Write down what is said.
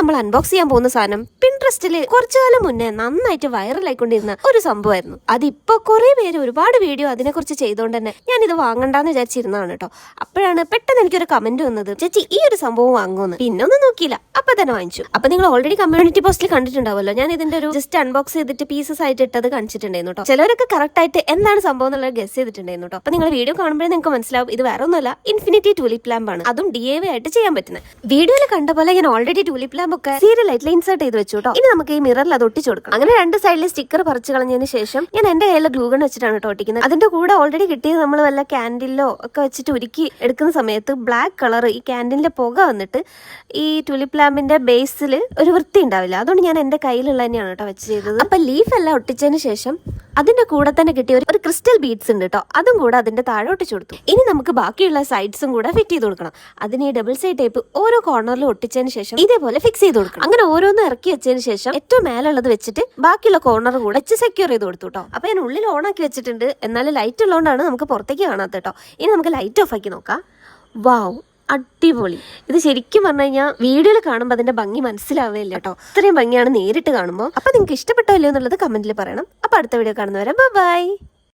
നമ്മൾ അൺബോക്സ് ചെയ്യാൻ പോകുന്ന സാധനം പിൻട്രസ്റ്റില് കുറച്ചു കാലം മുന്നേ നന്നായിട്ട് വൈറലായിക്കൊണ്ടിരുന്ന ഒരു സംഭവമായിരുന്നു. അതിപ്പോ കുറെ പേര് ഒരുപാട് വീഡിയോ അതിനെക്കുറിച്ച് ചെയ്തോണ്ട് തന്നെ ഞാൻ ഇത് വാങ്ങണ്ടെന്ന് വിചാരിച്ചിരുന്നതാണ് കേട്ടോ. അപ്പോഴാണ് പെട്ടെന്ന് എനിക്കൊരു കമന്റ് വന്നത്, ചേച്ചി ഈ ഒരു സംഭവം വാങ്ങുമെന്ന്. പിന്നെ ഒന്നും നോക്കിയില്ല, അപ്പൊ തന്നെ വാങ്ങിച്ചു. അപ്പൊ നിങ്ങൾ ഓൾറെഡി കമ്മ്യൂണിറ്റി പോസ്റ്റിൽ കണ്ടിട്ടുണ്ടാവല്ലോ, ഞാൻ ഇതിന്റെ ഒരു ജസ്റ്റ് അൺബോക്സ് ചെയ്തിട്ട് പീസസ് ആയിട്ട് ഇട്ടത് കാണിച്ചിട്ടുണ്ടായിരുന്നു കേട്ടോ. ചിലരൊക്കെ കറക്റ്റ് ആയിട്ട് എന്താണ് സംഭവം എന്നുള്ളത് ഗസ് ചെയ്തിട്ടുണ്ടായിരുന്നു കേട്ടോ. അപ്പൊ നിങ്ങൾ വീഡിയോ കാണുമ്പോഴേ നിങ്ങൾക്ക് മനസ്സിലാവും ഇത് വേറെ ഒന്നുമല്ല, ഇൻഫിനിറ്റി ടൂലിപ്പ് ലാമ്പ് ആണ്. അതും DIY ആയിട്ട് ചെയ്യാൻ പറ്റുന്നത്. വീഡിയോയിൽ കണ്ട പോലെ ഞാൻ ഓൾറെഡി ടൂലിപ്പ് ലാമ്പ് ഒക്കെ സീരിയൽ ആയിട്ട് ഇൻസേർട്ട് ചെയ്ത് വെച്ചു കേട്ടോ. ഇനി നമുക്ക് ഈ മിററിൽ അത് ഒട്ടിച്ചു കൊടുക്കണം. അങ്ങനെ രണ്ട് സൈഡിൽ സ്റ്റിക്കർ പറിച്ചു കളഞ്ഞതിന് ശേഷം ഞാൻ എന്റെ കയ്യിൽ ഗ്ലൂ ഗൺ വെച്ചിട്ടാണ് കേട്ടോ ഒട്ടിക്കുന്നത്. അതിന്റെ കൂടെ ഓൾറെഡി കിട്ടിയത് നമ്മൾ വല്ല ക്യാൻഡിലോ ഒക്കെ വെച്ചിട്ട് ഉരുക്കി എടുക്കുന്ന സമയത്ത് ബ്ലാക്ക് കളർ ഈ ക്യാൻഡിലിന്റെ പുക വന്നിട്ട് ഈ ടൂലിപ്പ് ലാമ്പിന്റെ ബേസിൽ ഒരു വൃത്തി ഉണ്ടാവില്ല. അതുകൊണ്ട് ഞാൻ എന്റെ കയ്യിലുള്ള തന്നെയാണ് കേട്ടോ വെച്ച് ചെയ്തത്. അപ്പൊ ലീഫ് എല്ലാം ഒട്ടിച്ചതിന് ശേഷം അതിന്റെ കൂടെ തന്നെ കിട്ടിയ ഒരു ക്രിസ്റ്റൽ ബീഡ്സ് ഉണ്ട് കേട്ടോ, അതും കൂടെ അതിന്റെ താഴെ ഒട്ടിച്ചു കൊടുത്തു. ഇനി നമുക്ക് ബാക്കിയുള്ള സൈഡ്സും കൂടെ ഫിറ്റ് ചെയ്ത് കൊടുക്കണം. അതിന് ഈ ഡബിൾ സൈഡ് ടേപ്പ് ഓരോ കോർണറിലും ഒട്ടിച്ചതിന് ശേഷം ഇതേപോലെ ഫിക്സ് ചെയ്ത് കൊടുക്കണം. അങ്ങനെ ഓരോന്നും ഇറക്കി വെച്ചതിന് ശേഷം ഏറ്റവും മേലുള്ളത് വെച്ചിട്ട് ബാക്കിയുള്ള കോർണർ കൂടെ വെച്ച് സെക്യൂർ ചെയ്ത് കൊടുത്തു കേട്ടോ. അപ്പൊ ഞാൻ ഉള്ളിൽ ഓൺ ആക്കി വെച്ചിട്ടുണ്ട്, എന്നാലും ലൈറ്റ് ഉള്ളതുകൊണ്ടാണ് നമുക്ക് പുറത്തേക്ക് കാണാത്ത കേട്ടോ. ഇനി നമുക്ക് ലൈറ്റ് ഓഫ് ആക്കി നോക്കാം. വാവ്, അടിപൊളി. ഇത് ശരിക്കും പറഞ്ഞു കഴിഞ്ഞാൽ വീഡിയോയിൽ കാണുമ്പോൾ അതിന്റെ ഭംഗി മനസ്സിലാവുകയില്ല കേട്ടോ. ഇത്രയും ഭംഗിയാണ് നേരിട്ട് കാണുമ്പോൾ. അപ്പൊ നിങ്ങൾക്ക് ഇഷ്ടപ്പെട്ടോ ഇല്ലയോ എന്നുള്ളത് കമന്റിൽ പറയണം. അപ്പൊ അടുത്ത വീഡിയോ കാണുന്നവരെ ബൈ.